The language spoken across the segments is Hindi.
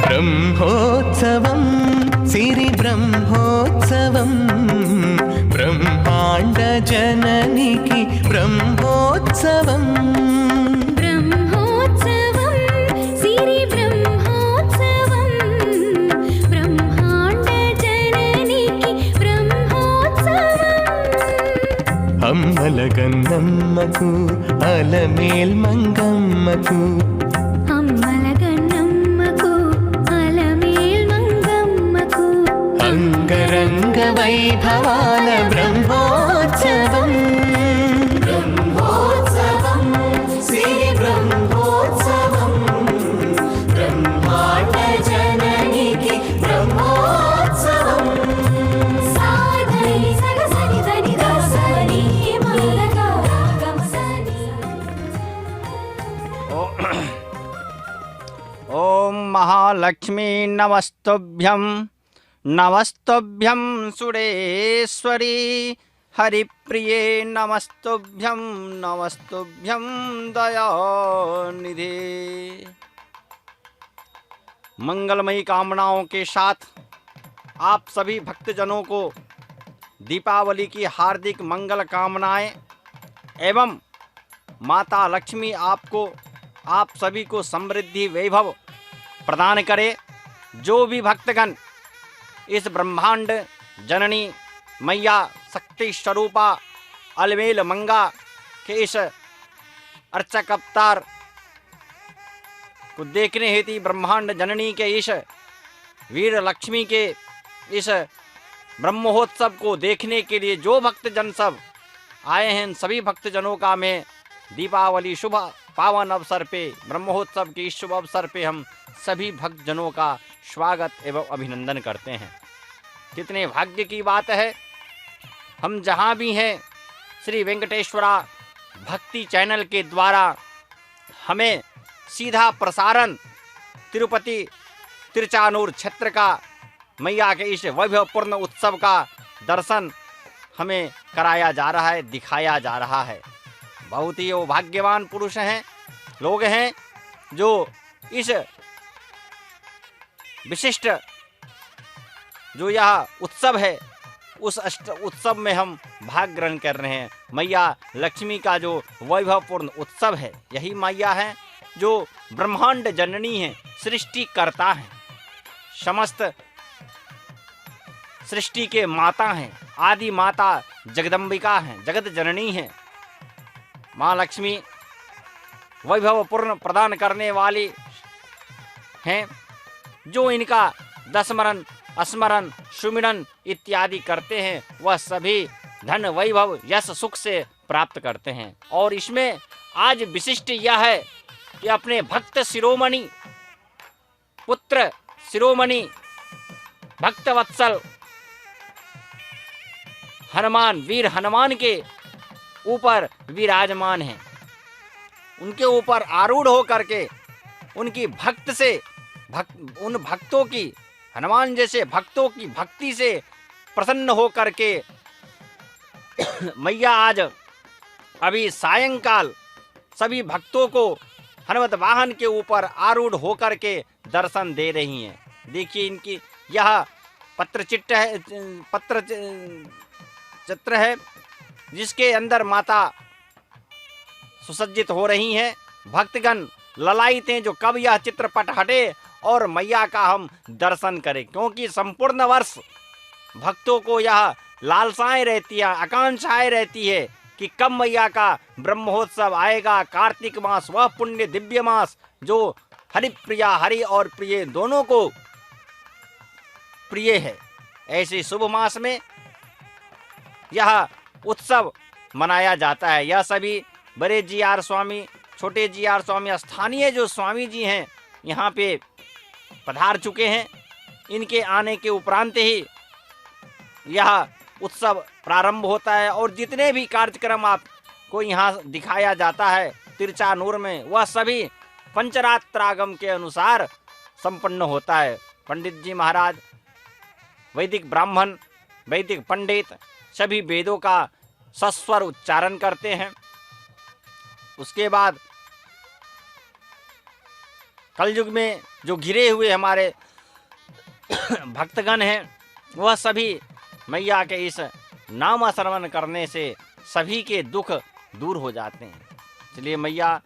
ब्रह्मोत्सवम्। ब्रह्मोत्सवम् सिरि ब्रह्मोत्सवम् ब्रह्मांड जननी की ब्रह्मोत्सवम्। అమ్మలగన్నమ్మకు అలమేల్ మంగమ్మకు అమ్మలగన్నమ్మకు అలమేల్ మంగమ్మకు అంగరంగ వైభవాల బ్రహ్మోత్సవం. బ్రహ్మోత్సవం శ్రీ బ్రహ్మోత్సవం బ్రహ్మాండ జననికి బ్రహ్మోత్సవం. ओम महालक्ष्मी नमस्तुभ्यं नमस्तुभ्यं सुरेश्वरी हरिप्रिये नमस्तुभ्यं नमस्तुभ्यं दयानिधे। मंगलमयी कामनाओं के साथ आप सभी भक्तजनों को दीपावली की हार्दिक मंगल कामनाएं एवं माता लक्ष्मी आपको आप सभी को समृद्धि वैभव प्रदान करे। जो भी भक्तगण इस ब्रह्मांड जननी मैया शक्ति स्वरूपा अलमेल मंगा के इस अर्चक अवतार को देखने हेतु ब्रह्मांड जननी के इस वीर लक्ष्मी के इस ब्रह्मोत्सव को देखने के लिए जो भक्तजन सब आए हैं, सभी भक्तजनों का मैं दीपावली शुभ पावन अवसर पे ब्रह्मोत्सव के इस शुभ अवसर पे हम सभी भक्तजनों का स्वागत एवं अभिनंदन करते हैं। कितने भाग्य की बात है, हम जहाँ भी हैं श्री वेंकटेश्वरा भक्ति चैनल के द्वारा हमें सीधा प्रसारण तिरुपति तिरुचानूर क्षेत्र का मैया के इस वैभवपूर्ण उत्सव का दर्शन हमें कराया जा रहा है, दिखाया जा रहा है। बहुत ही वो भाग्यवान पुरुष हैं, लोग हैं जो इस विशिष्ट जो यह उत्सव है उस उत्सव में हम भाग ग्रहण कर रहे हैं। मैया लक्ष्मी का जो वैभवपूर्ण उत्सव है, यही मैया है जो ब्रह्मांड जननी है, सृष्टिकर्ता है, समस्त सृष्टि के माता हैं, आदि माता जगदम्बिका हैं, जगत जननी हैं। माँ लक्ष्मी वैभवपूर्ण प्रदान करने वाली हैं। जो इनका दस्मरण स्मरण सुमिरन इत्यादि करते हैं वह सभी धन वैभव यश सुख से प्राप्त करते हैं। और इसमें आज विशिष्ट यह है कि अपने भक्त शिरोमणि पुत्र शिरोमणि भक्तवत्सल हनुमान वीर हनुमान के ऊपर विराजमान हैं। उनके ऊपर आरूढ़ होकर के उनकी भक्त से उन भक्तों की हनुमान जैसे भक्तों की भक्ति से प्रसन्न होकर के मैया आज अभी सायंकाल सभी भक्तों को हनुमत वाहन के ऊपर आरूढ़ होकर के दर्शन दे रही हैं। देखिए इनकी यह पत्र चित्र है जिसके अंदर माता सुसज्जित हो रही हैं। भक्तगण ललायित हैं जो कब यह चित्रपट हटे और मैया का हम दर्शन करें, क्योंकि संपूर्ण वर्ष भक्तों को यह लालसाएं रहती है, आकांक्षाएं रहती है कि कब मैया का ब्रह्मोत्सव आएगा। कार्तिक मास वह पुण्य दिव्य मास जो हरिप्रिया हरि और प्रिय दोनों को प्रिय है। ऐसे शुभ मास में यह उत्सव मनाया जाता है। यह सभी बड़े जी आर स्वामी, छोटे जी आर स्वामी, स्थानीय जो स्वामी जी हैं यहाँ पे पधार चुके हैं। इनके आने के उपरांत ही यह उत्सव प्रारंभ होता है और जितने भी कार्यक्रम आपको यहाँ दिखाया जाता है तिरुचानूर में, वह सभी पंचरात्रागम के अनुसार संपन्न होता है। पंडित जी महाराज वैदिक ब्राह्मण, वैदिक पंडित सभी वेदों का सस्वर उच्चारण करते हैं। उसके बाद कलयुग में जो घिरे हुए हमारे भक्तगण हैं, वह सभी मैया के इस नाम श्रवण करने से सभी के दुख दूर हो जाते हैं। इसलिए मैया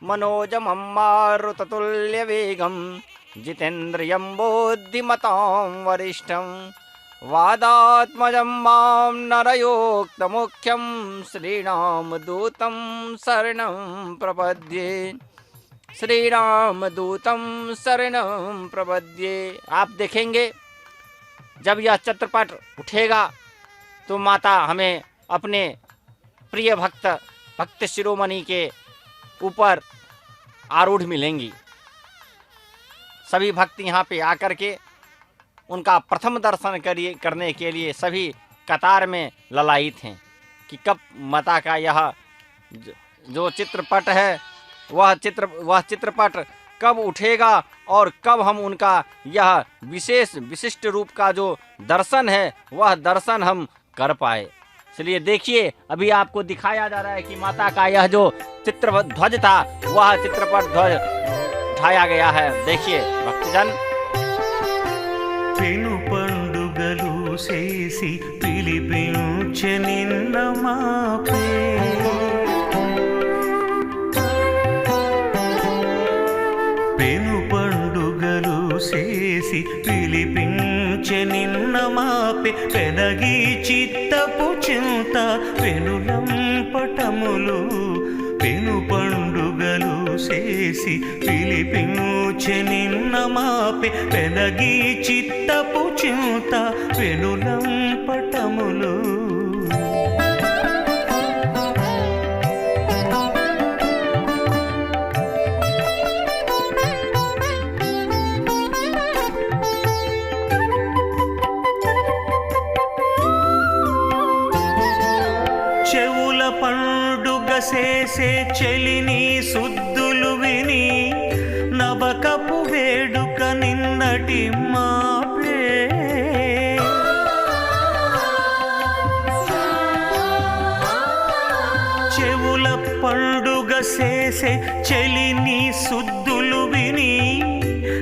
मनोजम मारुततुल्य वेगम जितेन्द्रियं बुद्धिमतां वरिष्ठं वादात्मजं मां नरयोक्तमुख्यं श्रीराम दूतं शरणं प्रपद्ये, श्रीराम दूतं शरणं प्रपद्ये। आप देखेंगे जब यह चित्रपट उठेगा तो माता हमें अपने प्रिय भक्त शिरोमणि के ऊपर आरूढ़ मिलेंगी। सभी भक्त यहाँ पे आकर के उनका प्रथम दर्शन करने के लिए सभी कतार में ललायित हैं कि कब माता का यह जो चित्रपट है वह चित्रपट कब उठेगा और कब हम उनका यह विशिष्ट रूप का जो दर्शन है वह दर्शन हम कर पाए। इसलिए देखिए अभी आपको दिखाया जा रहा है कि माता का यह जो चित्र ध्वज था वह चित्रपट ध्वज उठाया गया है। देखिए भक्तजन, पेनु पंडुगलु सेसी पिलिपिंचे निन्न मापे, पेनु पंडुगलु सेसी पिलिपिंचे निन्न मापे, पेनगी चित्तपु చింత పెనులం పటములు, పెను పండుగలు చేసి పిలిపించే నిన్న మాపే, పెనగి చిత్తపు చింత పెనులం పటములు। చెవుల పండుగ చేసే చెలిని సుద్దులు విని నవకపు వేడుక నిన్నటి మాపే, చెవుల పండుగ చేసే చెలిని సుద్దులు విని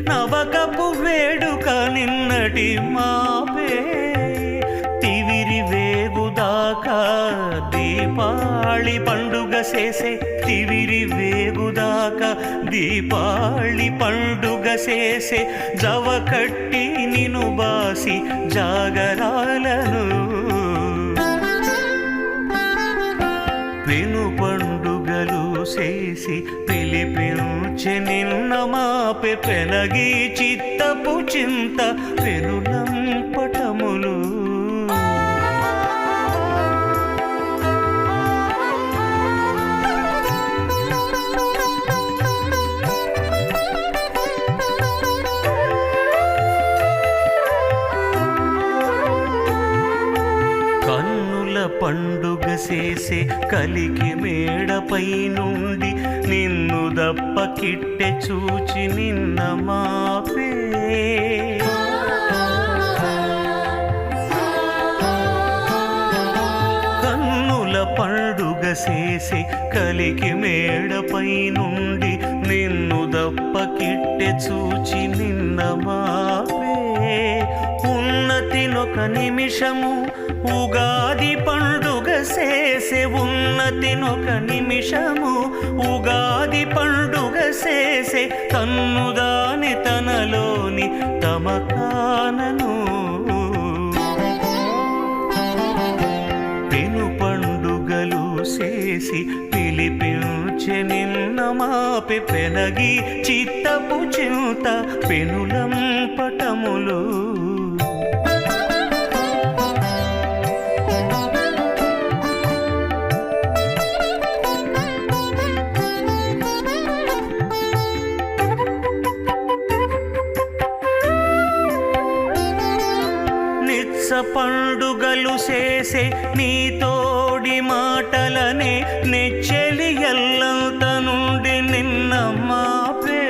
నవకపు వేడుక నిన్నటి మాపే, తివిరి వేగుదాకా దీపాళి పండుగ చేసే, తివిరి వేగుదాకా దీపాళి పండుగ చేసే, జవకట్టి నిను బాసి జాగరాలను, పెను పండుగలు చేసి పిలిపించే నిన్న మాపే, పెనగి చిత్తపు చింత పెనులం పటములు। పండుగ చేసే కలికి మేడపై నుండి నిన్ను దప్పకిట్టె చూచి నిన్న మాపే, కన్నుల పండుగ చేసే కలికి మేడపై నుండి నిన్ను దప్పకిట్టె చూచి నిన్న మాపే, ఉన్నతినొక నిమిషము ఉగాది పండుగ చేసే, ఉన్నతినొక నిమిషము ఉగాది పండుగ చేసే, తన్నుదాని తనలోని తమకానను, పెను పండుగలు చేసి పిలిపించే నిన్న మాపే, పెనగి చిత్తపు చింత పెనులం పటములు। పండుగలు చేసే నీ తోడి మాటలనే నెచ్చెలి ఎల్లంత నుండి నిన్న మాపే,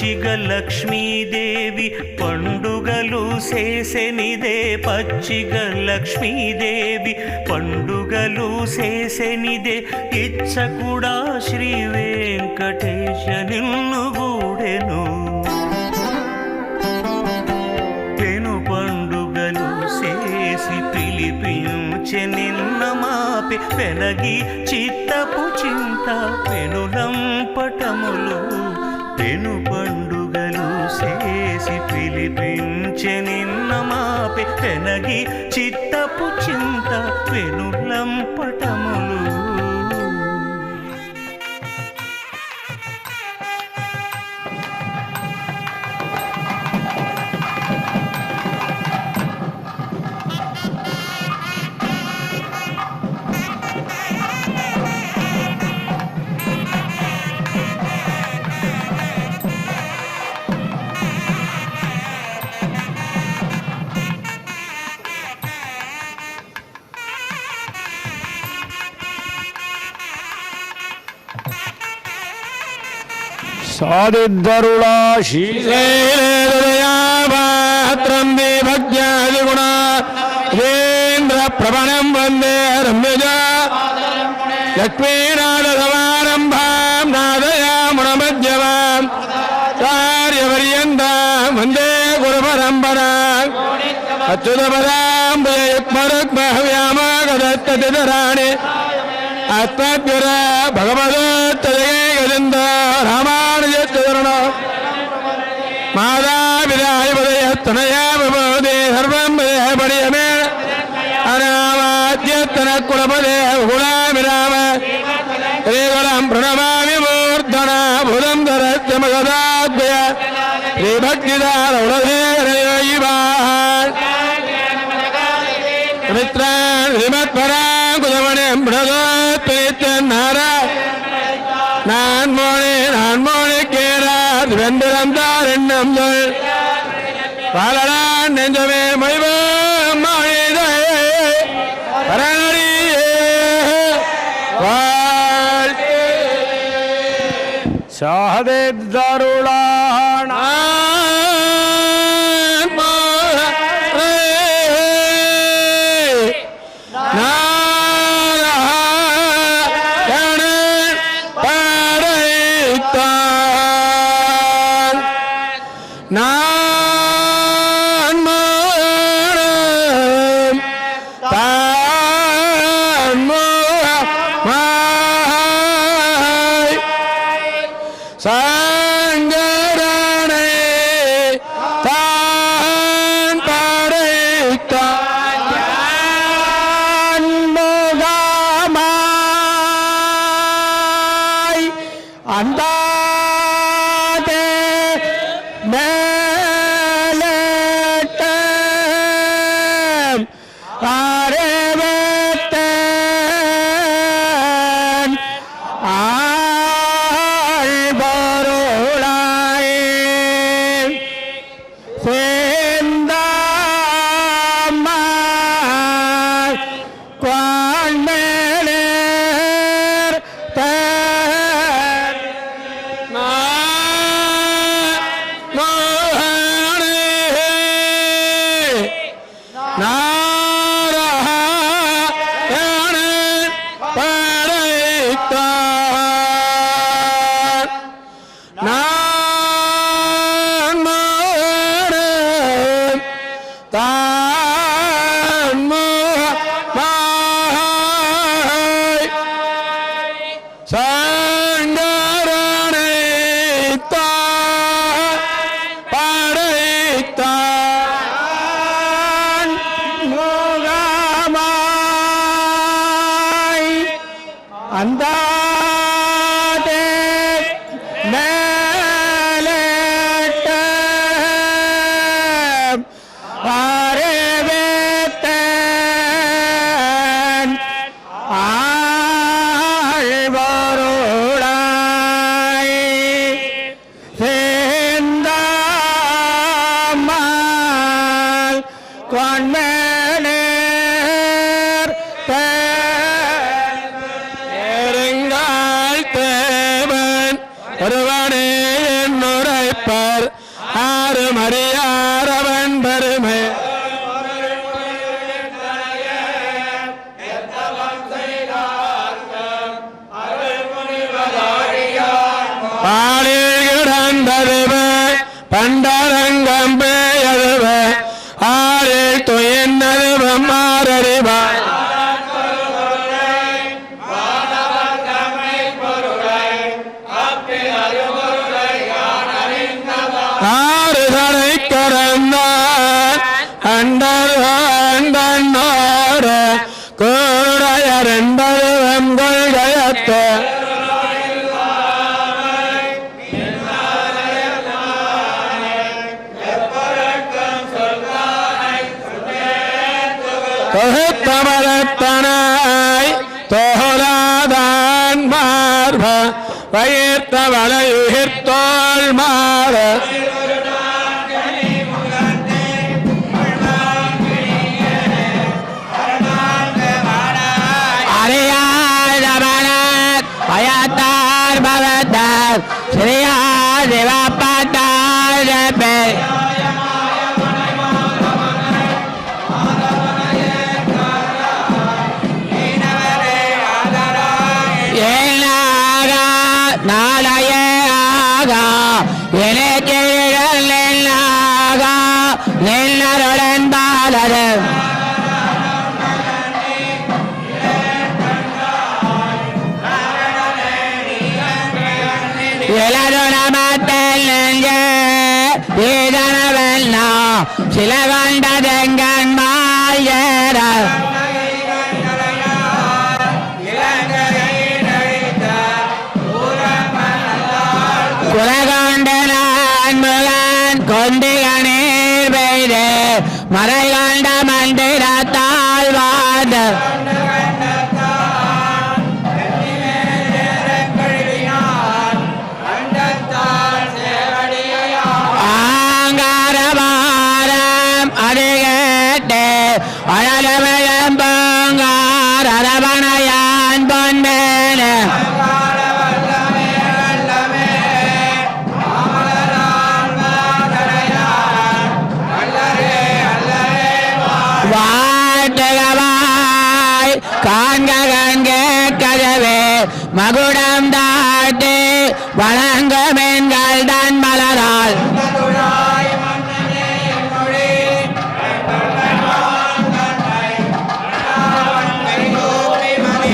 పచ్చిగ లక్ష్మీదేవి పండుగలు చేసెనిదే పచ్చిగ లక్ష్మీదేవి పండుగలు చేసెనిదే ఇచ్చకుడా శ్రీ వెంకటేశ నిన్ను గూడెను పెను పండుగలు చేసి పిలిపించె నిన్న మాపి పెనగి చిత్తపు చింత పెనులంపటములు పెను పండుగలు చేసి పిలిపించె నిన్న మాపి పెనగి చిత్తపు చింత పెనులంపటములు सादिद्धरुणाशीलेन्द्रयापात्रं देवज्ञादिगुणा वेन्द्रप्रभणं वन्दे रम्यजा लक्ष्मीनाथसमारम्भां नादयामुणमध्यमाम् कार्यपर्यन्तां वन्दे गुरुपरम्पराम् अच्युतपदां भययुग्मरुग्महव्यामागदत्ततितराणि आत्मद्युर भगवदोत्तदेगजन्द रामानुजचरण मातापितायुपदयस्तनया विभूते सर्वं पदयपडियमे अनामाद्यत्तनकुलपदे गुणाभिराम श्रीकुलं प्रणमामि मूर्धना भुजं धरस्य मगदाद्वय श्रीभक्तिदारौळधेरयोगिवान् मित्रान् श्रीमत्परां कुलमणिं प्रणतोत्तनित्यन्नार नान्मोणि केरात् वेन्दरं तारण्यं सोल् पालनान् नेञ्जमे मयिवं माणिदे परणिये वाल्टे साहदेद्दरुळाणा ஒருவனே என்னுரைப்ப வருமே பாலில் கிடந்ததுவே பண்டரங்கம் பேயதுவே ஆறில் துயன்னதுவம் மாறறிவாய் ஆறுதலை கறந்தான் அண்டர் அண்டன்னோர கூடையர் என்பதுவம் கொள்கையத்த தொகுத்தமரத்தனாய் தோலாதான் மார்ப வயிர்த்தவளையுகிர்த்தோள் மாற அறியாதவனத் பயத்தார் பவத்தார் ஸ்ரீயா சிவப்பட்டார் பேர் நாளையே ஆகா எனக்கு நெல்லாகா நெல்லருடன் பாலரு இளருணமத்தல் நெஞ்சே இதனவெல்லா சில கண்டதெங்கன் மாயர குலகண்டனான் முகன் கொண்டிகனீர் பெய்து மறை கண்ட மந்திரத்தால் வாத ஆங்காரபாரம் அது கேட்டு அழகமழம் பொங்கார் அரவணையான் பொன்மேன வாட்டகவாய் காண்க கண்கே கதவே மகுடம் தாட்டி வணங்குமென்கள் தன் மலரால்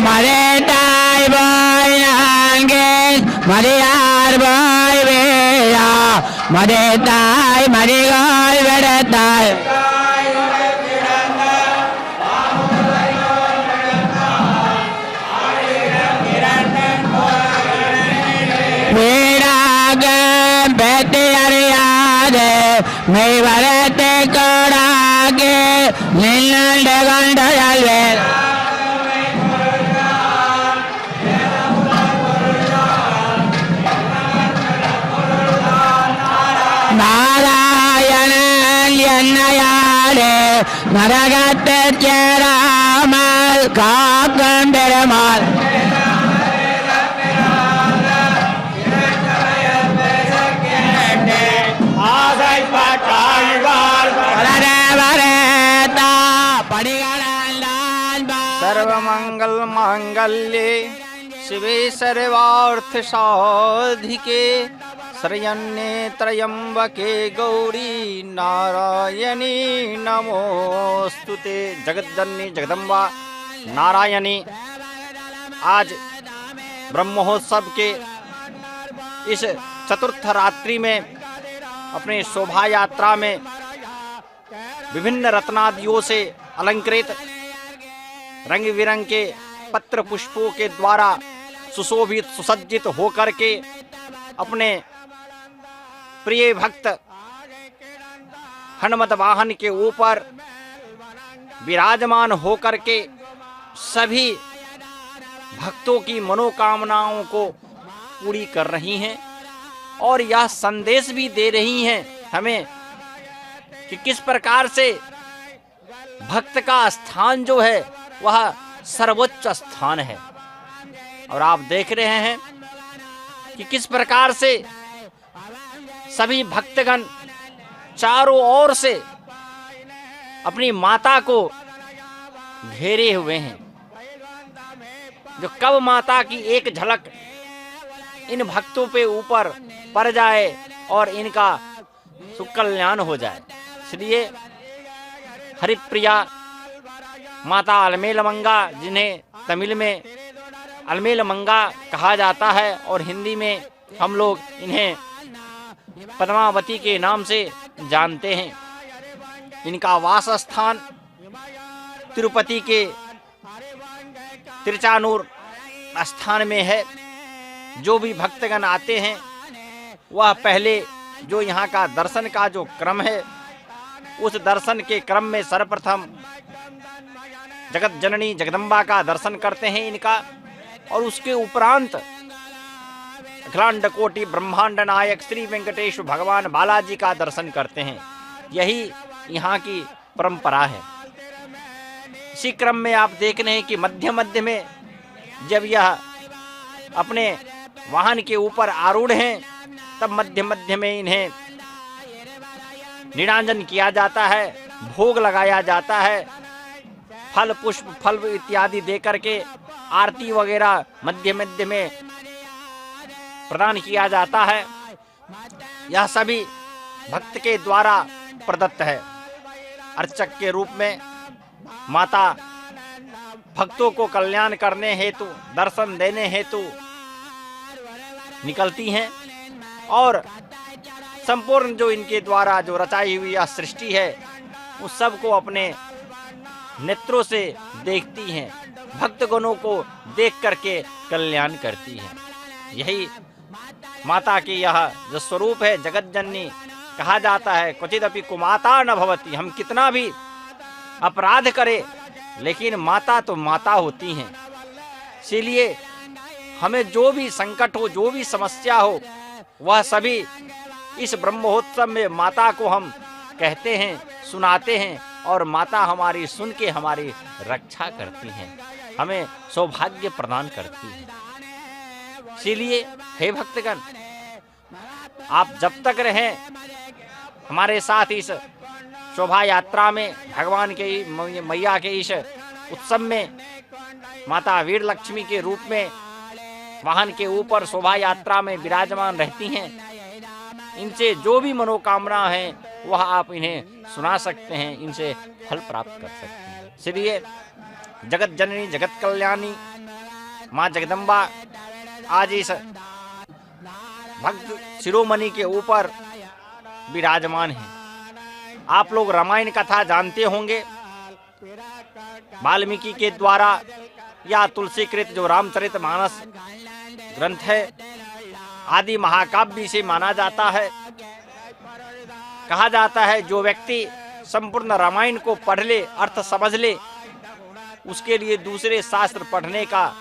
மதேட்டாய் போய் நான்கேன் மதியார் போய் வேயா மதேட்டாய் மதிகால் விடத்தாய் வீடாக பெட்டி அறியாது மெய் வரத்தை கோடாகி நின்று கொண்டல்வேல் நாராயணன் என்னையாடு நரகத்தைச் சேராமல் காக்கும் பெருமாள் सर्वमंगल मांगल्ये शिवे सर्वार्थ साधिके शरण्ये त्र्यंबके गौरी नारायणी नमोस्तुते। जगद्जननी जगदम्बा नारायणी आज ब्रह्म महोत्सव के इस चतुर्थ रात्रि में अपने शोभा यात्रा में विभिन्न रत्नादियों से अलंकृत रंग बिरंग के पत्र पुष्पों के द्वारा सुशोभित सुसज्जित होकर के अपने प्रिय भक्त हनुमत वाहन के ऊपर विराजमान होकर के सभी भक्तों की मनोकामनाओं को पूरी कर रही हैं और यह संदेश भी दे रही हैं हमें कि किस प्रकार से भक्त का स्थान जो है वह सर्वोच्च स्थान है। और आप देख रहे हैं कि किस प्रकार से सभी भक्तगण चारों ओर से अपनी माता को घेरे हुए हैं। जो कब माता की एक झलक इन भक्तों पे ऊपर पड़ जाए और इनका सुकल्याण हो जाए। इसलिए हरिप्रिया माता अलमेल मंगा, जिन्हें तमिल में अलमेल मंगा कहा जाता है और हिंदी में हम लोग इन्हें पद्मावती के नाम से जानते हैं। इनका वास स्थान तिरुपति के तिरुचानूर स्थान में है। जो भी भक्तगण आते हैं वह पहले जो यहाँ का दर्शन का जो क्रम है, उस दर्शन के क्रम में सर्वप्रथम जगत जननी जगदम्बा का दर्शन करते हैं इनका, और उसके उपरांत अखिलांड कोटि ब्रह्मांड नायक श्री वेंकटेश्वर भगवान बालाजी का दर्शन करते हैं। यही यहाँ की परंपरा है। इसी क्रम में आप देख रहे हैं कि मध्य मध्य में जब यह अपने वाहन के ऊपर आरूढ़ हैं, तब मध्य मध्य में इन्हें निरांजन किया जाता है, भोग लगाया जाता है, फल पुष्प फल इत्यादि दे करके आरती वगैरह मध्य मध्य में प्रदान किया जाता है। यह सभी भक्त के द्वारा प्रदत्त है। अर्चक के रूप में माता भक्तों को कल्याण करने हेतु, दर्शन देने हेतु निकलती हैं और संपूर्ण जो इनके द्वारा जो रचाई हुई यह सृष्टि है, उस सब को अपने नेत्रों से देखती हैं, भक्तगणों को देख करके कल्याण करती हैं। यही माता की यह जो स्वरूप है, जगत जननी कहा जाता है। क्वचिदपि कुमाता न भवति, हम कितना भी अपराध करें लेकिन माता तो माता होती हैं। इसीलिए हमें जो भी संकट हो, जो भी समस्या हो, वह सभी इस ब्रह्मोत्सव में माता को हम कहते हैं, सुनाते हैं, और माता हमारी सुन के हमारी रक्षा करती हैं, हमें सौभाग्य प्रदान करती है। इसीलिए हे भक्तगण, आप जब तक रहें हमारे साथ इस शोभा यात्रा में, भगवान के मैया के इस उत्सव में माता वीर लक्ष्मी के रूप में वाहन के ऊपर शोभा यात्रा में विराजमान रहती हैं, इनसे जो भी मनोकामना है वह आप इन्हें सुना सकते हैं, इनसे फल प्राप्त कर सकते हैं। इसलिए जगत जननी जगत कल्याणी माँ जगदम्बा आज इस भक्त शिरोमणि के ऊपर विराजमान है। आप लोग रामायण कथा जानते होंगे, वाल्मीकि के द्वारा या तुलसीकृत जो रामचरितमानस ग्रंथ है, आदि महाकाव्य से माना जाता है। कहा जाता है जो व्यक्ति संपूर्ण रामायण को पढ़ ले, अर्थ समझ ले, उसके लिए दूसरे शास्त्र पढ़ने का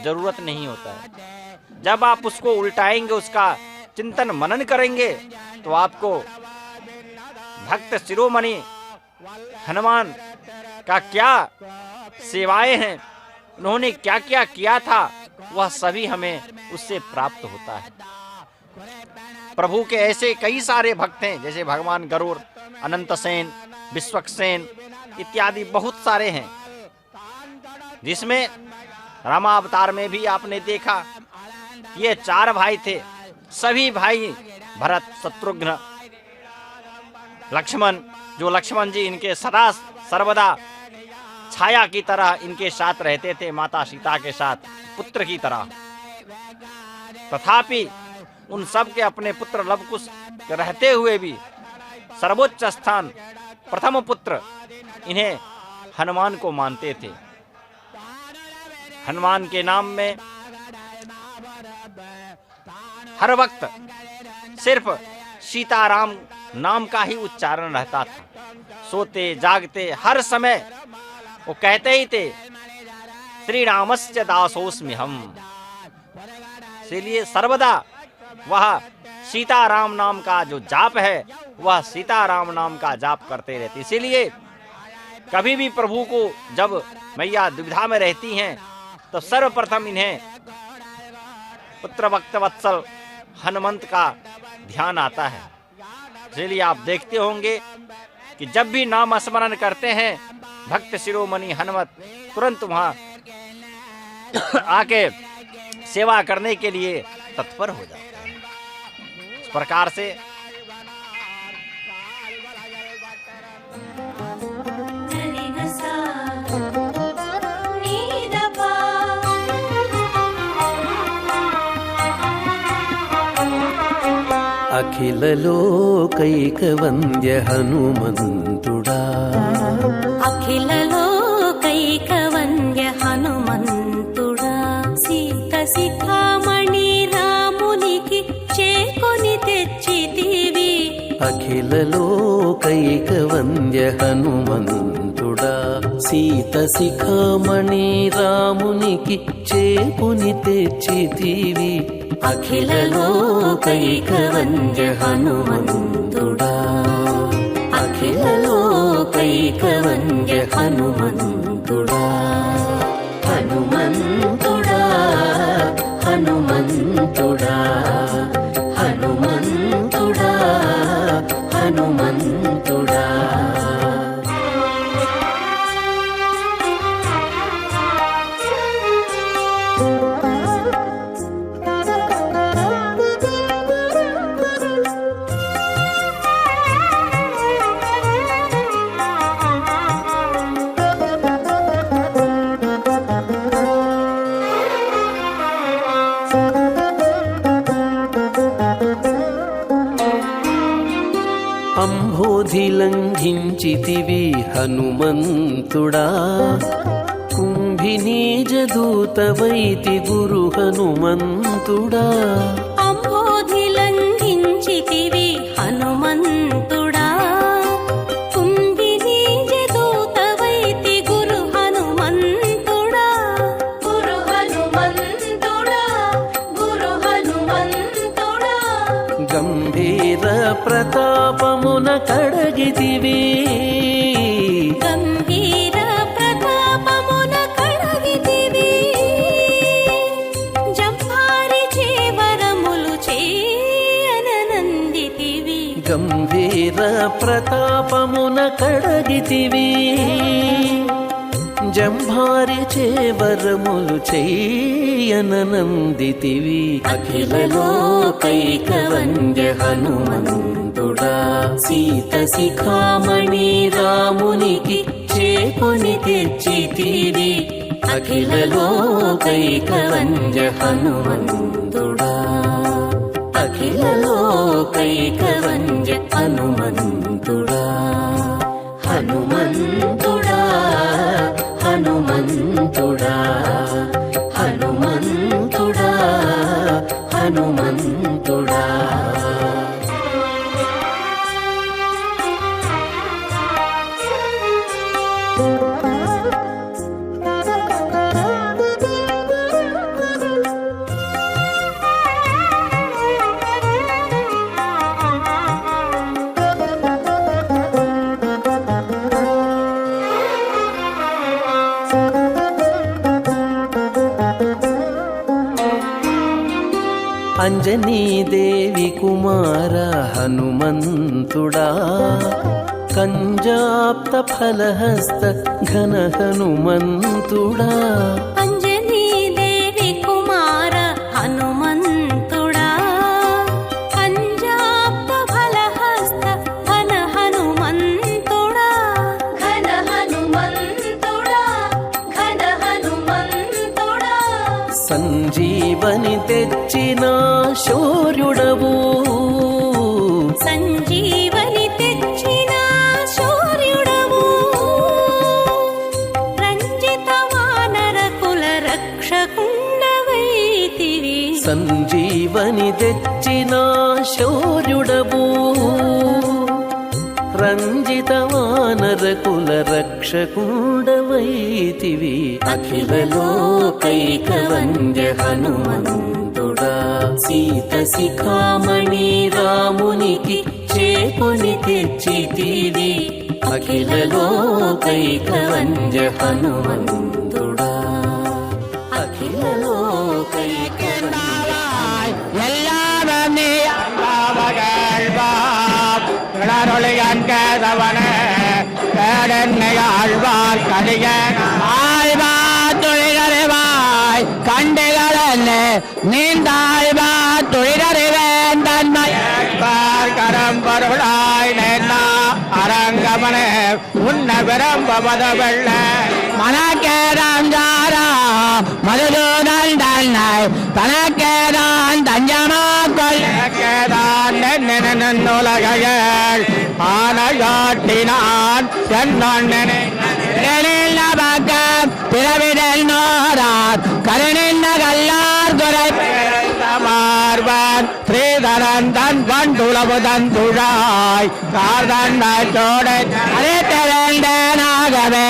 जरूरत नहीं होता है। जब आप उसको उल्टाएंगे, उसका चिंतन मनन करेंगे, तो आपको भक्त शिरोमणि हनुमान का क्या सेवाएं हैं, उन्होंने क्या क्या किया था, वह सभी हमें उससे प्राप्त होता है। प्रभु के ऐसे कई सारे भक्त हैं, जैसे भगवान गरुड़, अनंत सेन, विश्वक्सेन इत्यादि बहुत सारे हैं, जिसमें रामावतार में भी आपने देखा ये 4 भाई थे। सभी भाई भरत, शत्रुघ्न, लक्ष्मण, जो लक्ष्मण जी इनके सदा सर्वदा छाया की तरह इनके साथ रहते थे, माता सीता के साथ पुत्र की तरह। तथापि उन सब के अपने पुत्र लवकुश रहते हुए भी सर्वोच्च स्थान, प्रथम पुत्र, इन्हें हनुमान को मानते थे। हनुमान के नाम में हर वक्त सिर्फ सीताराम नाम का ही उच्चारण रहता था। सोते जागते हर समय वो कहते ही थे, श्री रामस्य दासोस्मि हम। इसलिए सर्वदा वह सीताराम नाम का जो जाप है, वह सीताराम नाम का जाप करते रहते। इसीलिए कभी भी प्रभु को जब मैया दुविधा में रहती हैं, तो सर्वप्रथम इन्हें पुत्र भक्त वत्सल हनुमंत का ध्यान आता है। इसलिए आप देखते होंगे कि जब भी नाम स्मरण करते हैं भक्त शिरोमणि हनुमत तुरंत वहां आके सेवा करने के लिए तत्पर हो जाते हैं। इस प्रकार से అఖిల లోకైక వంద్య హనుమంతుడా అఖిల లోకైక వంద్య హనుమంతుడా సీత శిఖామణి రామునికి చేకొని తెచ్చితివి అఖిల లోకైక వంద్య హనుమంతుడా సీత శిఖామణి రామునికి చేకొని తెచ్చితివి అఖిల లోకైక వంద్య హనుమంతుడా అఖిల లోకైక వంద్య హనుమంతుడా హనుమంతుడా హనుమంతుడా హనుమంతుడా హనుమంతుడా అంబోధి లంఘించితివి హనుమంతుడా కుంభినీజదూతవైతి గురు హనుమంతుడా అంబోధి లంఘించితివి హనుమంతుడా కుంభినీజదూతవైతి గురు హనుమంతుడా గురు హనుమంతుడా గురు హనుమంతుడా గంభీర ప్రతాపమున కడగితివి గంభీర ప్రతాపమున కడగితివి జంభారి చేవరములు చేయనందితివి గంభీర ప్రతాపమున కడగితివి జంభారి చేవరములు చెయ్యనందితివి అఖిల లోకైక వంద్య హనుమంతుడా సీత శిఖామణి రామునికి చేకొని తెచ్చితివి అఖిల లోకైక వంద్య హనుమంతుడా అఖిల లోకైక వంద్య హనుమంతుడా హనుమంతుడా హనుమంతుడా హనుమంతుడా హనుమంతుడా అంజనీదేవి కుమార హనుమంతుడా కంజాప్త ఫలహస్త ఘన హనుమంతుడా అంజనీదేవి కుమార హనుమంతుడా కంజాప్త ఫలహస్త ఘన హనుమంతుడా ఘన హనుమంతుడా ఘన హనుమంతుడా సంజీవని తెచ్చిన శౌర్యుడవు సంజీవని తెచ్చిన శౌర్యుడవు రంజిత వానర కుల రక్షకుండవైతివి సంజీవని తెచ్చిన శౌర్యుడవు రంజిత వానర కుల రక్షకుండవైతివి అఖిల లోకైక వంద్య హనుమంతుడా సీత శిఖామణి రామునికి చేకొని తెచ్చితివి అఖిల లోకైక వంద్య హనుమంతుడా అఖిల లోకైక எல்லாமே அம்பாவகழ்வார் கலிகன் கேதவனே கேடென்னை ஆழ்வார் கலிகன் ஆழ்வார் துளிரறிவாய் கண்டுகளே நீந்தாழ்வா துளிரறிவேன் தன்மையார் கரம் பொருளாய் நேர்னா அரங்கமனே உன்ன விரும்பவது வெள்ள மனக்கேரம் ஜாரா மதுதூதல் தன்னை தனக்கேதான் தஞ்சமாக்கொள் உலகைகள் ஆனையாட்டினான் சென்னொன்னனை பக்கம் பிறவிடல் நோரார் கருணின்ன கல்லார் குறை மார்பன் ஸ்ரீதரன் தன் பண்டுளவுதன் துழாய் கார்தன் சோடை அதே திரண்டனாகவே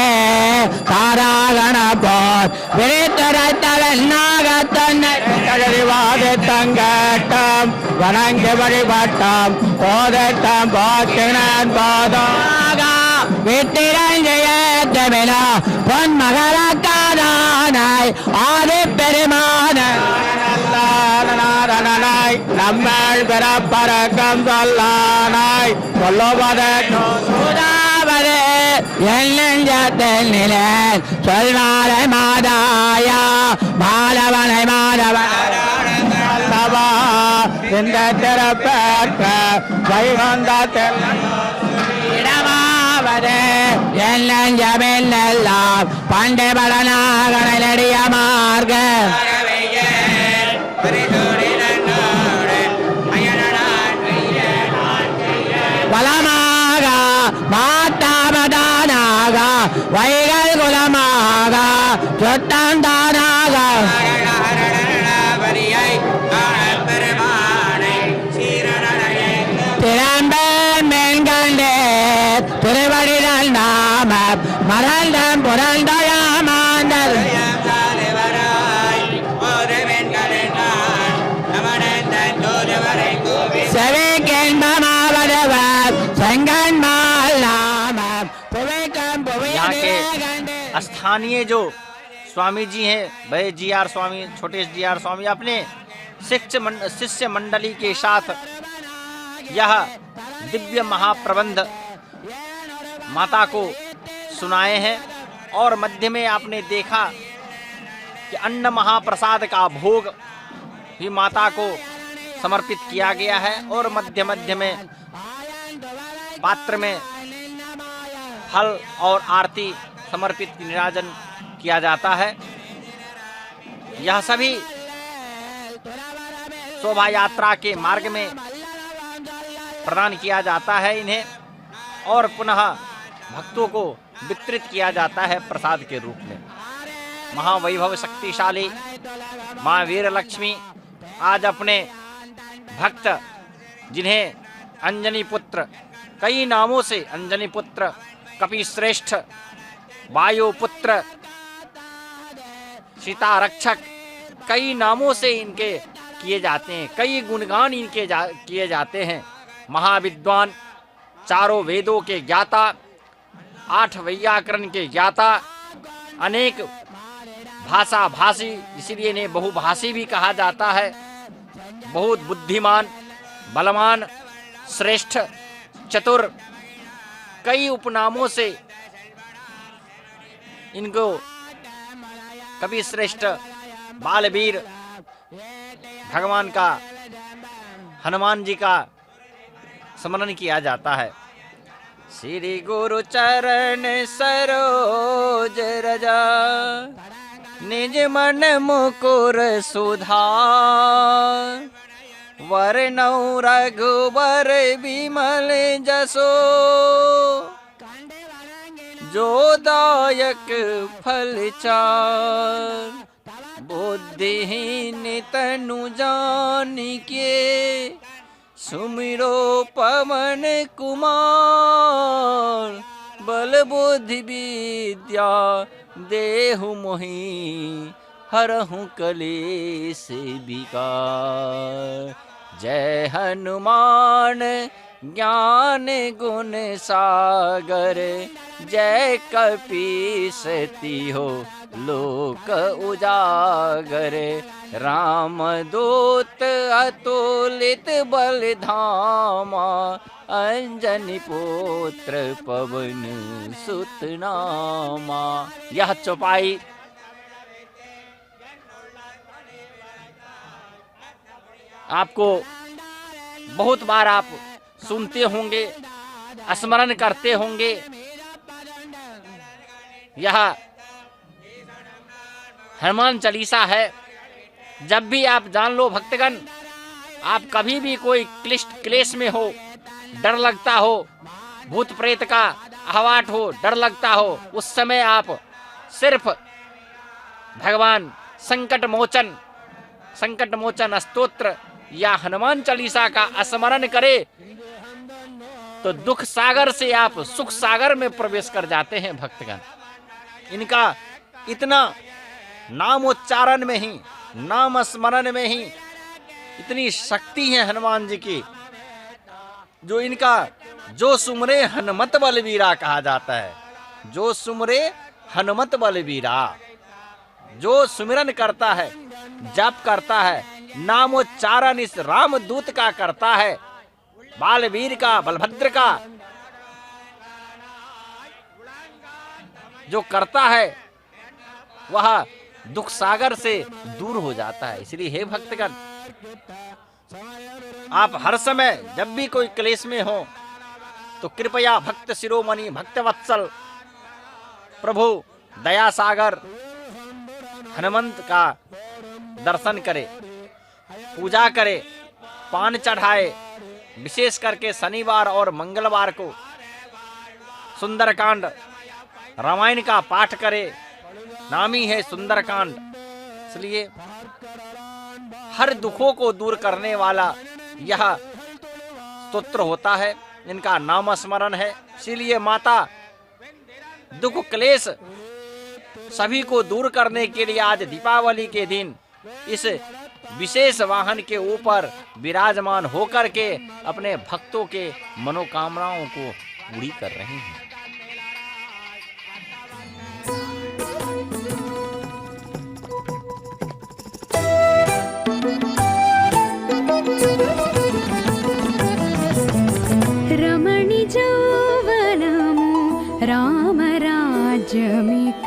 காராகண போர் விரித்துரைத்தவன் நாகத்தன்னை தங்கட்டம் வணங்கி வழிபட்டம் போதட்டம் போக்கினான் போதும் விட்டிரஞ்செயத்தமிழா பொன் மகரக்கானாய் ஆதி பெருமானாய் நம்மள் பிறப்பறக்கம் சொல்லானாய் சொல்லுவதே என் நெஞ்சத்தில் நிலன் சொல்வாரை மாதாயா மாதவனை மாதவன் இந்த திறப்பேற்க வைகுந்தத்தில் இடமாவது எல்லாம் ஜமெல்லாம் பண்டை பலனாகனடிய மார்க பலமாக மாத்தாமதானாக வைகள் குலமாக சுத்தந்தானாக திறம்பன் மென்கண்டே திருவடிகள் நாம மறந்தம் புரந்தயாமாந்தல் செவிக்கென்பமாவதவர் செங்கன்மால் நாம புவைக்கம் यहाँ के स्थानीय जो स्वामी जी हैं भय जी आर स्वामी छोटे जी आर स्वामी अपने शिष्य मंडली के साथ यह दिव्य महाप्रबंध माता को सुनाए हैं। और मध्य में आपने देखा कि अन्न महाप्रसाद का भोग भी माता को समर्पित किया गया है और मध्य मध्य में पात्र में फल और आरती समर्पित निराजन किया जाता है। यह सभी शोभा यात्रा के मार्ग में प्रदान किया जाता है इन्हें और पुनः भक्तों को वितरित किया जाता है प्रसाद के रूप में। महावैभव शक्तिशाली माँ वीर लक्ष्मी आज अपने भक्त जिन्हें अंजनी पुत्र कई नामों से अंजनी पुत्र कपि श्रेष्ठ वायु पुत्र सीता रक्षक कई नामों से इनके किए जाते हैं, कई गुणगान इनके किए जाते हैं। महाविद्वान चारों वेदों के ज्ञाता 8 वैयाकरण के ज्ञाता अनेक भाषा भाषी इसीलिए इन्हें बहुभाषी भी कहा जाता है। बहुत बुद्धिमान बलवान श्रेष्ठ चतुर कई उपनामों से इनको कवि श्रेष्ठ बालवीर भगवान का हनुमान जी का स्मरण किया जाता है। श्री गुरु चरण सरोज रजा निज मन मुकुर सुधार वरनौ रघुबर विमल जसो जो दायक फल चार बुद्धिहीन तनु जानिके सुमिरो पवन कुमार बल बुद्धि विद्या देहु मोहि हरहु कलेश विकार। जय हनुमान ज्ञान गुण सागर जय कपीस तिहो लोक उजागर। राम दूत अतुलित बल धामा अंजनी पुत्र पवन सुत नामा। यह चौपाई आपको बहुत बार आप सुनते होंगे, स्मरण करते होंगे। यह हनुमान चालीसा है। जब भी आप जान लो भक्तगण, आप कभी भी कोई क्लिष्ट क्लेश में हो, डर लगता हो, भूत प्रेत का आहवाट हो, डर लगता हो, उस समय आप सिर्फ भगवान संकट मोचन स्तोत्र या हनुमान चालीसा का स्मरण करे तो दुख सागर से आप सुख सागर में प्रवेश कर जाते हैं भक्तगण। इनका इतना नामोच्चारण में ही, नाम स्मरण में ही इतनी शक्ति है हनुमान जी की, जो इनका जो सुमरे हनुमत बलवीरा कहा जाता है। जो सुमरे हनुमत बलवीरा, जो सुमिरन करता है, जप करता है, नामोच्चारण इस रामदूत का करता है, बालवीर का, बलभद्र का जो करता है, वह दुख सागर से दूर हो जाता है। इसलिए हे भक्तगण, आप हर समय जब भी कोई क्लेश में हो तो कृपया भक्त शिरोमणि, भक्त वत्सल प्रभु दया सागर हनुमंत का दर्शन करे, पूजा करे, पान चढ़ाए। विशेष करके शनिवार और मंगलवार को सुंदरकांड रामायण का पाठ करे। नामी है सुंदरकांड, इसलिए हर दुखों को दूर करने वाला यह स्तोत्र होता है, इनका नाम स्मरण है। इसीलिए माता दुख क्लेश सभी को दूर करने के लिए आज दीपावली के दिन इस विशेष वाहन के ऊपर विराजमान होकर के अपने भक्तों के मनोकामनाओं को पूरी कर रहे हैं। रमणि जौवनमु राम राज्यमिक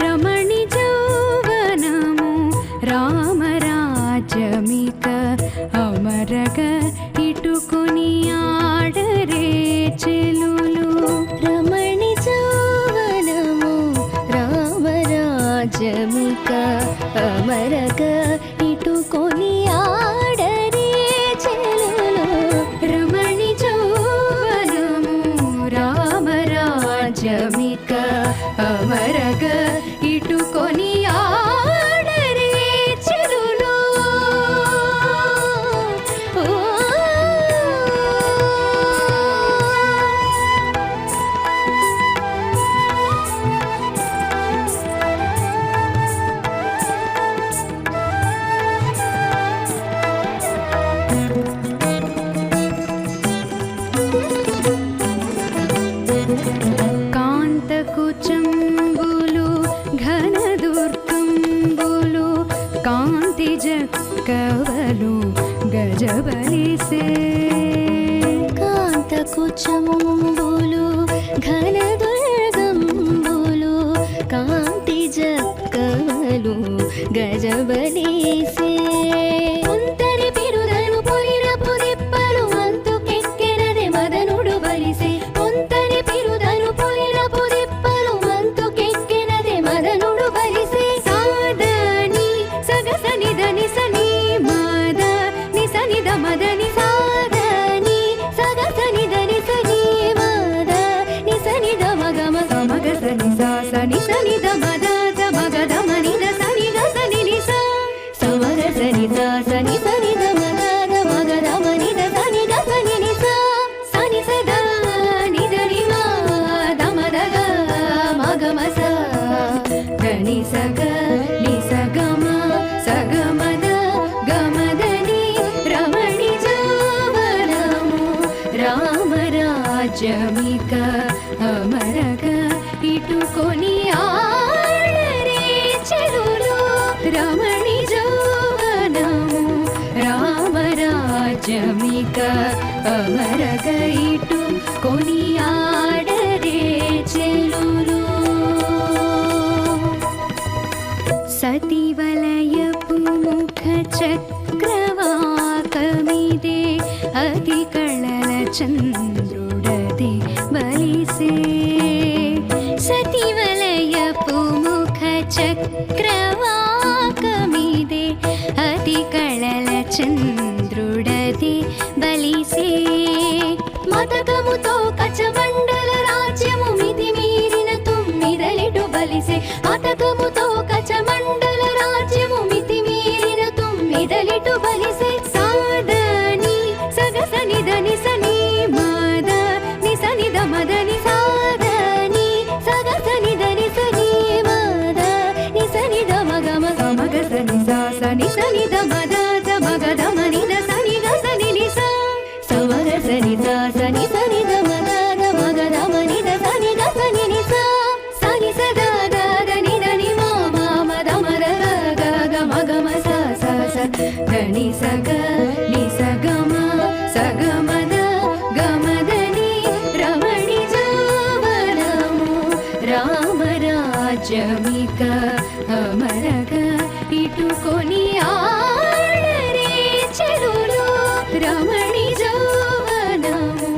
रमणि जौवनमु राम राज्यमिक अमरग इटुकुनि आडरे చెలులు రమణి జౌవనము రామ రాజ్యమిక అమరగ ఇటుకొని ఆడరే చెలులు రమణి జౌవనము రామ రాజ్యమిక అమరగ ఇటుకొని ఆడరే చెలులు కాంతకుచంబులు ఘనదుర్గంబులు కాంతి జక్కవలు గజబలిసే కాంతకుచంబులు ఘనదుర్గంబులు కాంతి జక్కవలు గజబలిసే ఉంతరి పిరుదను పొలిన పుదిప్పలు అంతుకెక్కెనదే మదనుడు బలిసే ఉంతరి పిరుదను పొలిన పుదిప్పలు అంతుకెక్కెనదే మదనుడు బలిసే సాదని సగసని దని సని మద ని సని ద మదని సాదని సగసని దని సని మద ని సని ద మగ మగ మగ సని సా సని సని ద మద ద మగ ద మని ద సని ద సని ని సా సమగ సని సా సని సని ద మగ ద మగ ద మని ద సని ద సని ని సా సని సద ని ద ని మా ద మద గ మగ మ స ద ని స గ ని స గ మ స గ మ ద గ మ ద ని రమణి జౌవనము రామ రాజ్యమిక అమరగ ఇటుకొని ఆడరే చెలులు రమణి జౌ ರಾಜ್ಯಮಿಕ ಅಮರಗೈಟು ಕೊನಿಯಾಡರೆ ಚೆಲುಲು ಸತಿವಲಯಪು ಮುಖ ಚಕ್ರವಾಕಮಿದೆ ಅತಿ ಕಳಲ ಚಂದ್ರುಡದೆ ಬಲಿಸೆ ಸತಿವಲಯಪು ಮುಖ ಚಕ್ರವಾಕಮಿದೆ ಅತಿ ಕಳಲ చంద్రుడది బలిసే మతకముతో కచమండల రాజ్యము మితి మీరిన తుమ్మిదలిటు బలిసే మతకముతో కచమండల రాజ్యము మితి మీరిన తుమ్మిదలిటు బలిసే సాదని సగసని దని సని మద నిసని దమదని సాదని సగసని దని సని మద నిసని దమగమ సమగసని సాసని సని దమద మగధమని సని గసని నిస సమగసని సని సని దమద మగధమని సని గసని నిస సని సదా దని దని మమ మద గ మగమ స దని సగ ని సగమ సగమద గమదని రమణి జవనము రామ రాజ్యమిక అమరగ ఇటుకొని ரமணி ஜோவனமு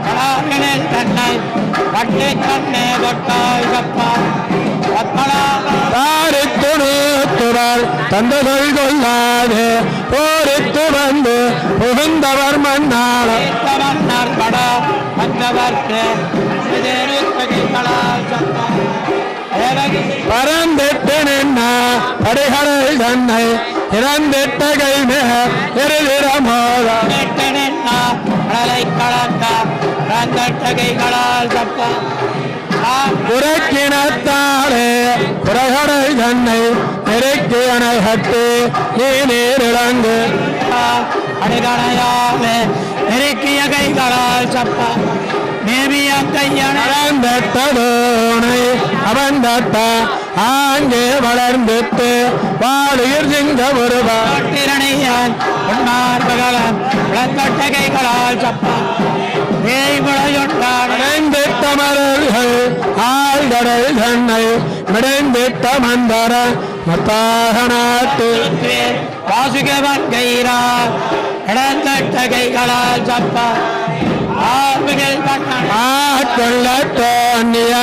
கலாவினில் தன்னை பட்டை கண்ணே பட்டாய் கப்பார் துணர் தந்ததை கொள்ளாதே போரித்து வந்து புகுந்தவர் மன்னால் மன்னர் பட வந்தவர்க்கு பரந்திட்டு நின்ன படிகளை தன்னை இறந்திட்ட கைமே எருதிரமோதலை கலந்த கைகளால் தப்ப புறக்கினத்தாலே புறகடை தன்னை நெருக்கி அணை கட்டி நீ நீரிழங்கு அடிகணையாலே நெருக்கிய கைகளால் சப்ப மேவிய கையணந்தோனை அவந்தட்ட ஆங்கே வளர்ந்துட்டு வாழுயிர் சிங்க ஒருவான் பொன்னார்பகலன் விளக்கட்ட கைகளால் சப்பா விடைந்திட்ட மலர்கள் ஆழ்கடல் தன்னை விடைந்திட்ட மந்தர மத்தாக நாட்டு வாசுகவன் கைரா இடந்தட்ட கைகளால் சப்பா ஆட்கொள்ளத்தோன்னிய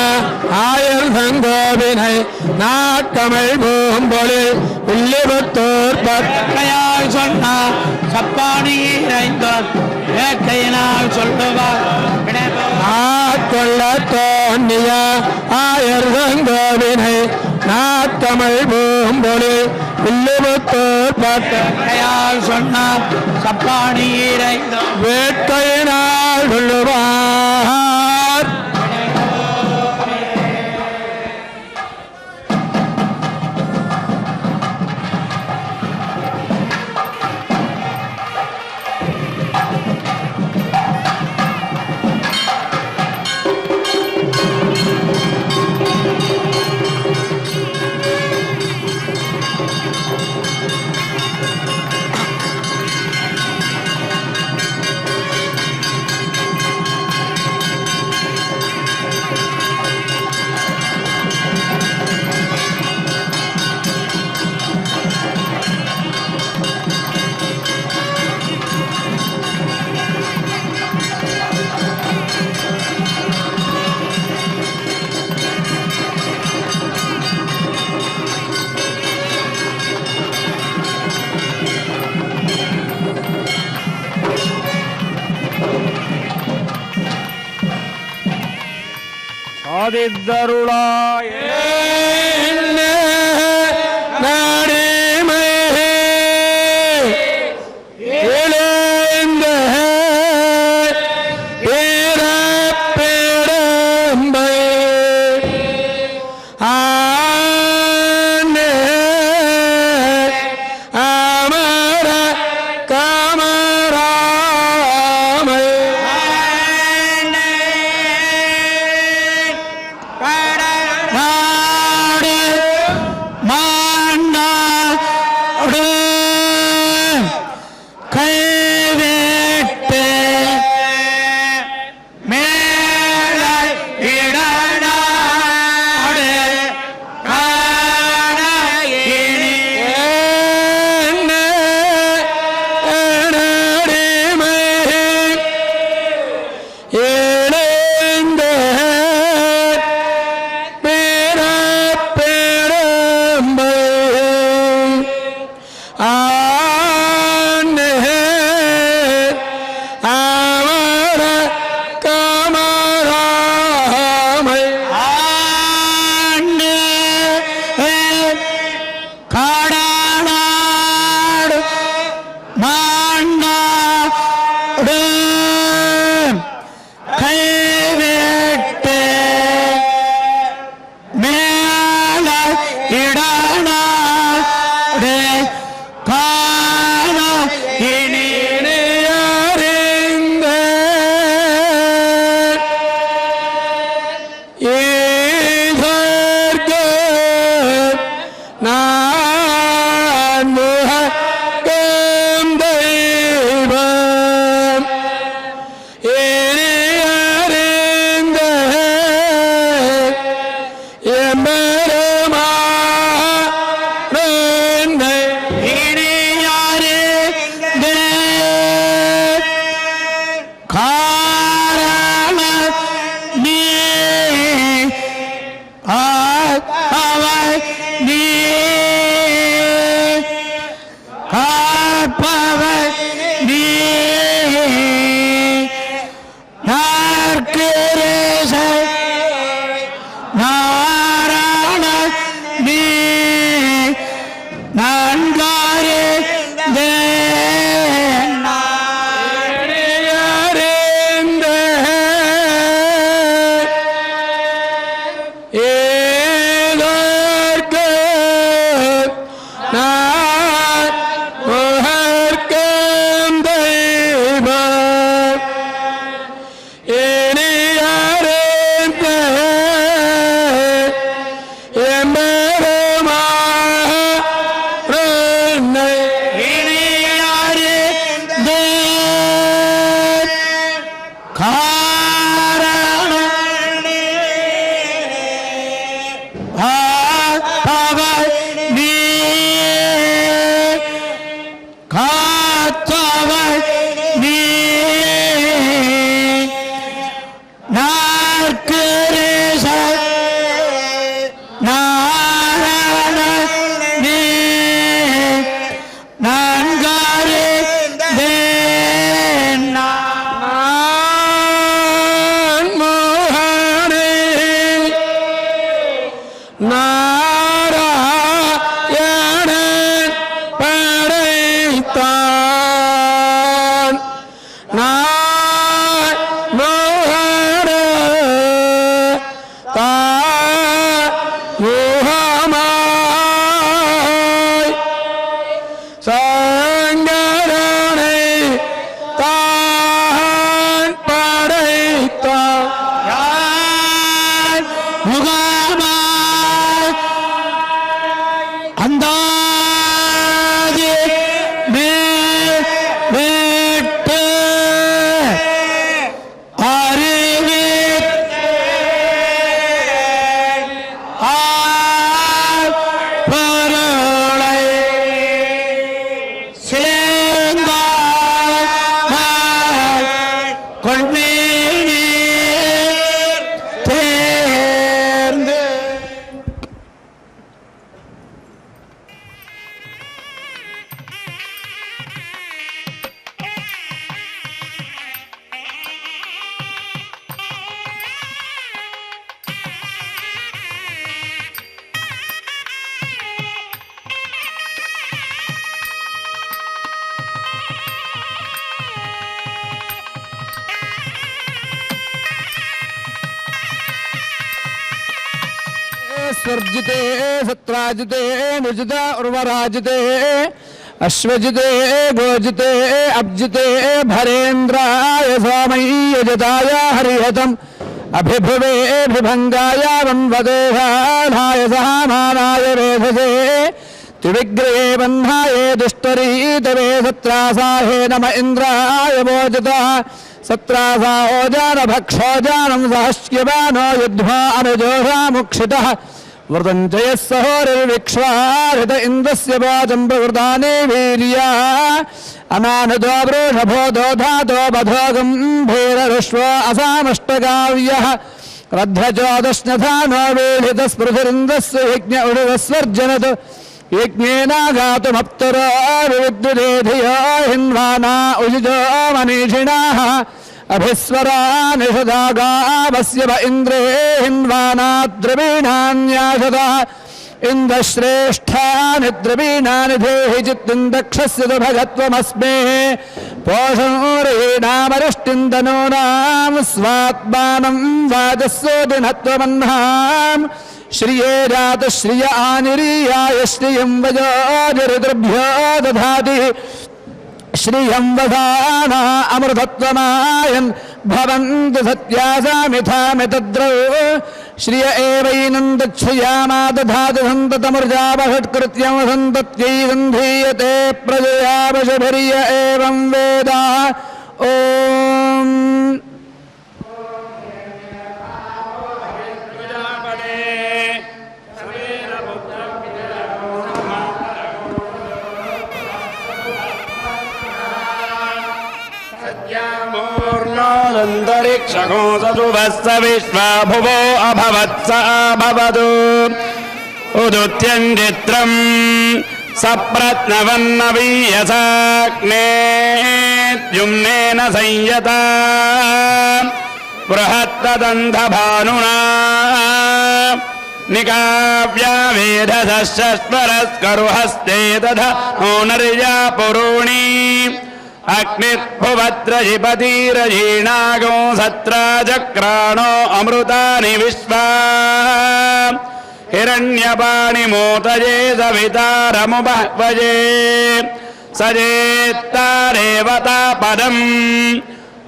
ஆயுள் சங்கோபினை நாட்கமிழ் பூம்பொழில் உள்ளிபுத்தூர் பக்கையால் சொன்னார் சப்பானியிரைந்தோர் வேட்கையினால் சொல்லுவார் ஆட்கொள்ளத்தோன்னிய ஆயுள் சங்கோபினை நாட்கமிழ் பூம்பொழில் உள்ளிபுத்தூர் பக்கையால் சொன்னார் சப்பானியிரைந்தோர் வேட்கையினால் சொல்லுவார். சாதித்தருளாய் நாடிமை இழந்த பேரப்பேரம்பை ஆனே அமர காமராமை நாடி நீ நாற்கரேச நாராயண நீ நான்காரே நான் மோகனே நாராயணன் படைத்தான் நான் மோகன தாயுகமாய் சங்கரனை தான் படைத்தான் யான் முகமாய் அந்தாதி மேட்டு அறிவித் பரளை சேந்தாய் கொள்வீனே தேர்ந்து स्वर्जिते सत्राजिते नुजिता उर्वराजिते अश्वजिते गोजिते अब्जिते भरेन्द्राय स्वामै यजताय हरिहतम् अभिभुवे विभंगाय वन्वदेहानाय सहमानाय वेधसे त्रिविग्रहे बन्धाय दुष्टरीतवे सत्रासाहे नम इन्द्राय वोजता सत्रासा ओजान भक्षोजानं सहस्यवानो युद्ध्वा अनुजोषा मुक्षितः व्रतं च यः सहोरिर्विक्ष्वारित इन्द्रस्य वाचं प्रवृतानि वीर्या अनानुतो वृषभो दोधातो बधो गम्भीररुष्वो असामष्टकाव्यः रध्रचोदश्नथानो वेधितस्पृशरिन्दस्य यज्ञ उडुवस्वर्जनत् यज्ञेनागातुमप्तरो विद्युदेधियो हिन्वाना उजिजो मनीषिणाः अभिस्वरा निषदागावस्य व इन्द्रे हिन्वाना द्रवीणान्याशतः इन्द्रश्रेष्ठानि द्रवीणानि देहि चित्तिं दक्षस्य तु भगत्वमस्मे पोषणोरीणामरिष्टिं तनूनां स्वात्मानं वाजस्सोदिनत्वमह्नाम् श्रिये जात श्रिय आनिरीयाय श्रियं वजोनिरुद्रभ्यो दधाति श्रियं वधाना अमृतत्वमायन् भवन्तु सत्यासामिथामि तद्रौ श्रिय एवैनं दच्छयामा दधातु सन्ततमर्जावषट्कृत्यं सन्तत्यै सन्धीयते प्रजया वशभिर्य एवं वेद ॐ न्तरिक्षको सदुभस्स विश्वा भुवो अभवत्स अभवतु उदुत्यञ्जित्रम् सप्रत्नवन्नवीयसाग्नेद्युम्नेन संयता बृहत्तदन्धभानुना निकाव्यावेधसश्चस्वरस्करुहस्ते दधा नर्या पुरूणि अग्निर्भुवद्रजिपतिरजीणागो सत्राजक्राणो अमृतानि विश्वा हिरण्यपाणिमोतये सवितारमुपह्वये सजेत्तारेवता पदम्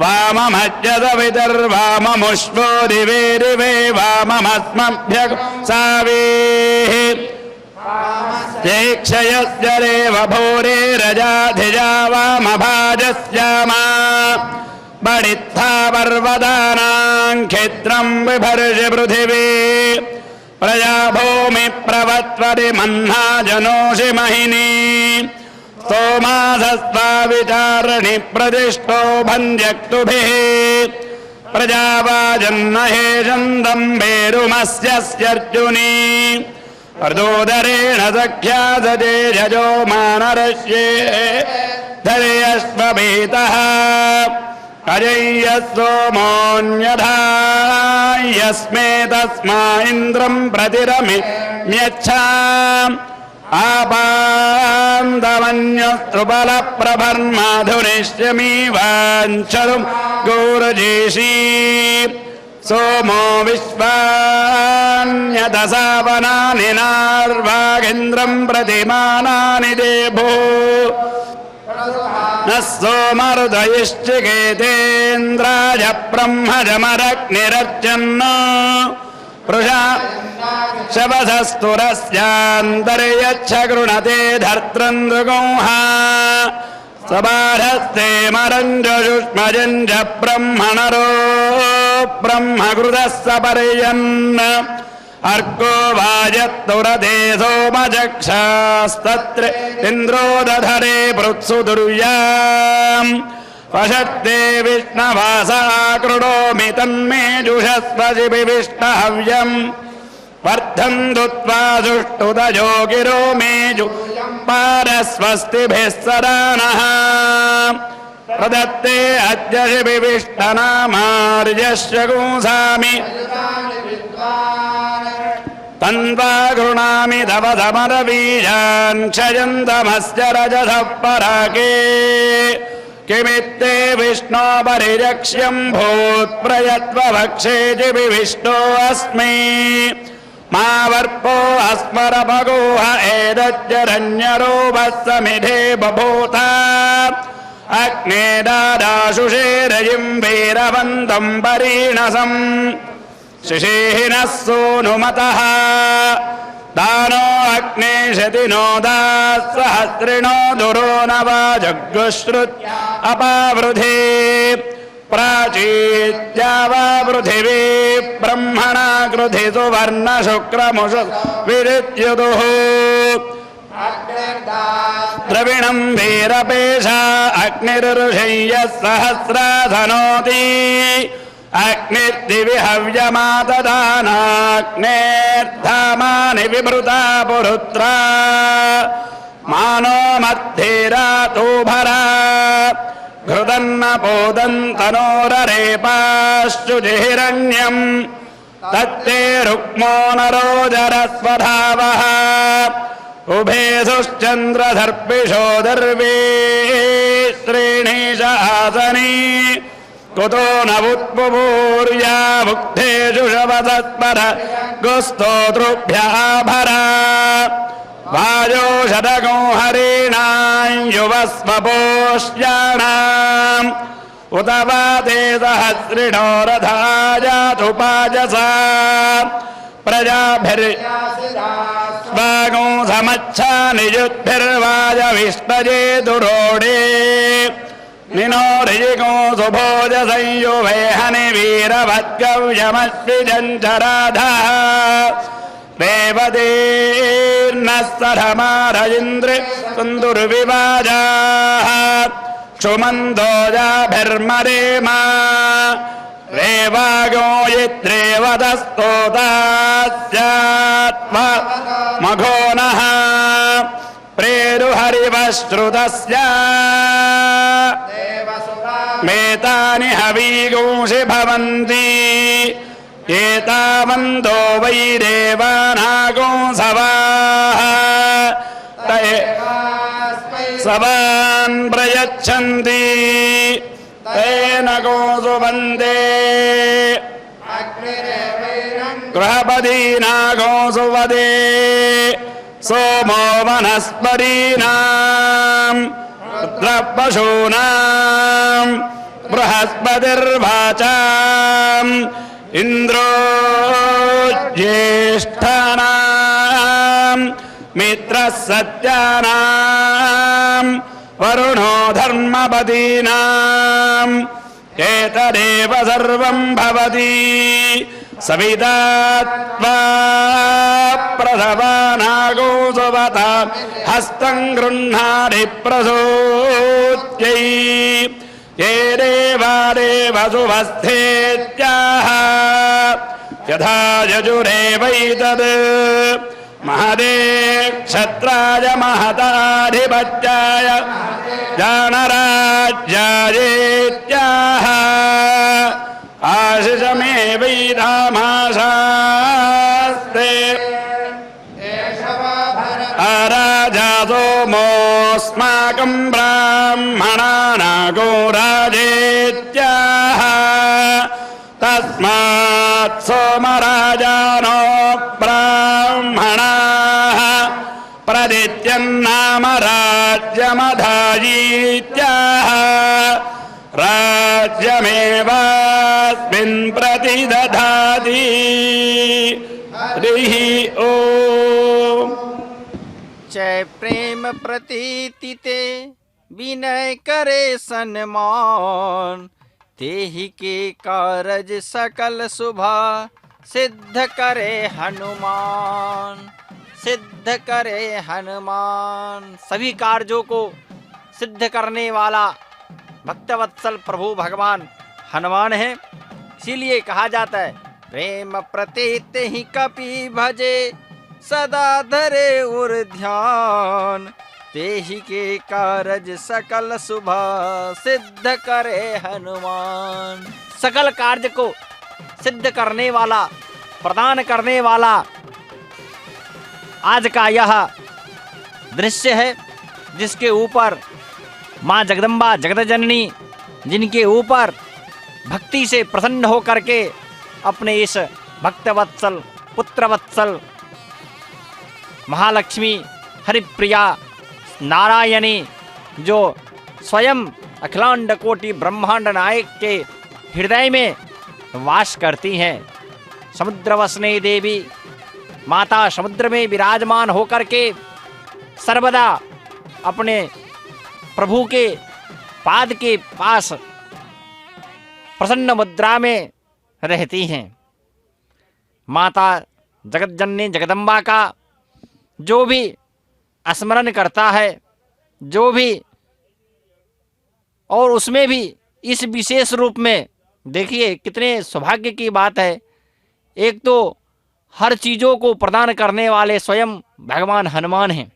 वाममज्जसवितर्वाममुष्वो दिवे दिवे वाममस्मभ्यः सावेः चेक्षयस्य देव भूरे रजाधिजा वामभाजस्यामा बडित्था पर्वतानां क्षेत्रं बिभर्षि पृथिवी प्रजा भूमि प्रवत्वति मह्ना जनोषि महिनी स्तोमासस्त्वाविचारणि प्रदिष्टो भन्ध्यक्तुभिः प्रजावाजन्महे चन्दम्बेरुमस्यर्जुनी अर्धोदरेण सख्या सजे यजो मानरश्ये धरेयश्वभीतः अजय्य सोमोऽन्यथा यस्मे तस्मा इन्द्रम् प्रतिरमिम्यच्छा आपान्दमन्यस्त्रुबलप्रभर्माधुनिष्यमीवाञ्छतुम् गौरजेशी सोमो विश्वान्यदसावनानि नार्वागेन्द्रम् प्रतिमानानि देभो न सोमरुदयिश्चिकेतेन्द्राय ब्रह्मजमरग्निरर्चन्न पृषा शवसस्तुरस्यान्तर्यच्छ गृणते धर्त्रम् नृगोहा सबाधस्ते मरञ्जुष्मजञ्ज ब्रह्मणरो ब्रह्मकृतः सपर्यन् अर्को वाजत्तुरते सोमचक्षास्तत्र इन्द्रो दधरे पृत्सु दुर्याम् पशत्ते विष्णवासा कृणोमि तन्मे जुषस्वसि विष्णहव्यम् वर्धन्तु त्वा सुष्ठुतयो गिरो मे पारस्वस्तिभिः सदा नः प्रदत्ते अद्य विष्णनामार्यस्य गुंसामि तन्वा गृणामि तव समरवीजान् क्षयन्तमस्य रजसः पराके किमित्ते विष्णो परिरक्ष्यम् भूत्प्रयत्वभक्षेति विष्णो अस्मि मा वर्पो अस्मरभगोह एतज्जरण्यरोपस्समिधे बभूता अग्ने दादाशुषे रजिम् वीरवन्तम् परीणसम् शिशीहिनः सूनुमतः दानो अग्ने शतिनो दासहस्रिणो दुरो न वा जग्गुश्रुत् अपावृधे प्राचीत्या वा पृथिवी ब्रह्मणा कृधि सुवर्णशुक्रमुषु विरित्युदुः द्रविणम् वीरपेशा अग्निर्ऋषय्यः सहस्राधनोति अग्निर्दिवि हव्यमातदानाग्नेर्धामानि विभृता पुरुत्रा मानो मध्येरातोभरा घृतन्न पोदन्तनोररेपाश्चुजिहिरण्यम् तत्ते रुक्मो नरोदरस्वधावः उभे सुश्चन्द्रधर्पिषो दर्वे श्रेणीश आसनी कुतो न उत्पुपूर्या भुक्तेषु शवसत्पर गुस्तोतृभ्यः भरा वायो शतगो हरीणाम् युवस्वपोष्याणाम् उत वा ते सहस्रिणो रथाजातुपाजसा प्रजाभिर्वागो समच्छा निजुद्भिर्वाजविष्टजे दुरोडे निनो ऋजिको सुभोज संयुवेहनि वीरभद्गव्यमश्विजञ्चराधः देवदेर्नः सरमारजिन्द्र सुन्दुर्विवाजाः क्षुमन्दोजाभिर्मरेमा रेवागो यद्रेवतस्तोतास्यात्मा मघो नः प्रेरुहरिवश्रुतस्य मेतानि हवीगोषि भवन्ति एतावन्तो वैरेवानागोंसवाः सवान् प्रयच्छन्ति तेन गोसु वन्दे गृहपदीनागोसु वदे सोमो वनस्पतीनाम् रुद्रपशूनाम् बृहस्पतिर्वाचाम् इन्द्रो ज्येष्ठानाम् मित्रः सत्यानाम् वरुणो धर्मपतीनाम् एतदेव सर्वम् भवति सविता त्वा प्रसवानागो सुवता हस्तं गृह्णाति प्रसूत्यै ये देवा देवसुवस्थेत्याह यथा यजुरेवैतद् महदे क्षत्राय महताधिपत्याय जानराज्यायेत्याह आशिषमेवैधामाशास्ते अराजा सोमोऽस्माकं ब्राह्मणानागो राजेत्याह तस्मात् सोमराजानो ब्राह्मणाः प्रदित्यन्नाम राज्यमधायीत्याह राज्यमेवास्मिन् प्रतिदधाति हरिः ओम्। जय प्रेम प्रतीति ते विनय करे सन्मान तेहि के कारज सकल शुभा सिद्ध करे हनुमान सिद्ध करे हनुमान। सभी कार्यों को सिद्ध करने वाला भक्तवत्सल प्रभु भगवान हनुमान है। इसीलिए कहा जाता है प्रेम प्रतीत ही कपि भजे सदा धरे उर ध्यान तेहि के कारज सकल शुभा सिद्ध करे हनुमान। सकल कार्य को सिद्ध करने वाला प्रदान करने वाला आज का यह दृश्य है जिसके ऊपर माँ जगदम्बा जगत जननी जिनके ऊपर भक्ति से प्रसन्न होकर के अपने इस भक्तवत्सल पुत्रवत्सल महालक्ष्मी हरिप्रिया नारायणी जो स्वयं अखिलांड कोटि ब्रह्मांड नायक के हृदय में वास करती हैं। समुद्र वसने देवी माता समुद्र में विराजमान होकर के सर्वदा अपने प्रभु के पाद के पास प्रसन्न मुद्रा में रहती हैं। माता जगत जननी जगदम्बा का जो भी स्मरण करता है जो भी और उसमें भी इस विशेष रूप में देखिए कितने सौभाग्य की बात है। एक तो हर चीज़ों को प्रदान करने वाले स्वयं भगवान हनुमान हैं।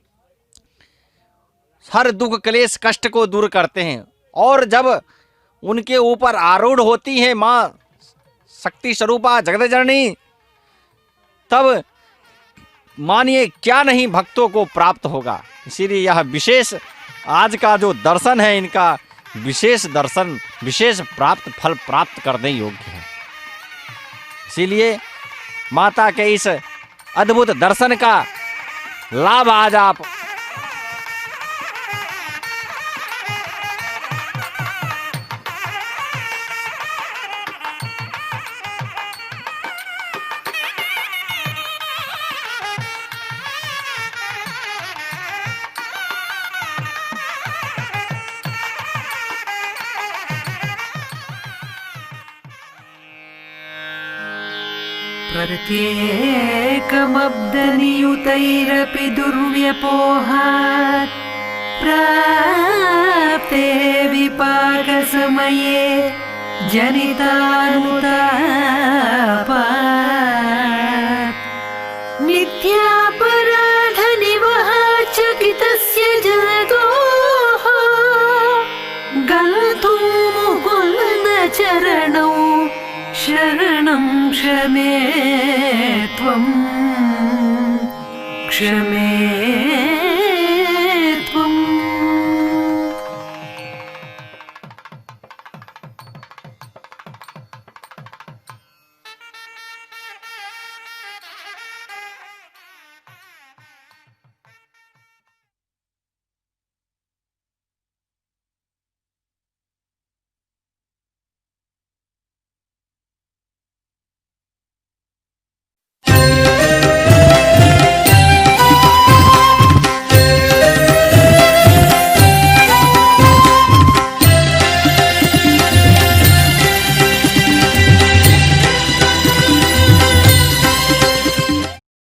हर दुख क्लेश कष्ट को दूर करते हैं और जब उनके ऊपर आरूढ़ होती है माँ शक्ति स्वरूपा जगत जननी तब मानिए क्या नहीं भक्तों को प्राप्त होगा। इसीलिए यह विशेष आज का जो दर्शन है इनका विशेष दर्शन विशेष प्राप्त फल प्राप्त करने योग्य है। इसीलिए माता के इस अद्भुत दर्शन का लाभ आज आप प्रत्येकमब्दनियुतैरपि दुर्व्यपोहात् प्राप्ते विपाकसमये जनितानुतापात् नित्यापराधनिवहाचकितस्य जगतोः गन्तुं मुकुन्दचरणौ शरणं क्षमे त्वं क्षमे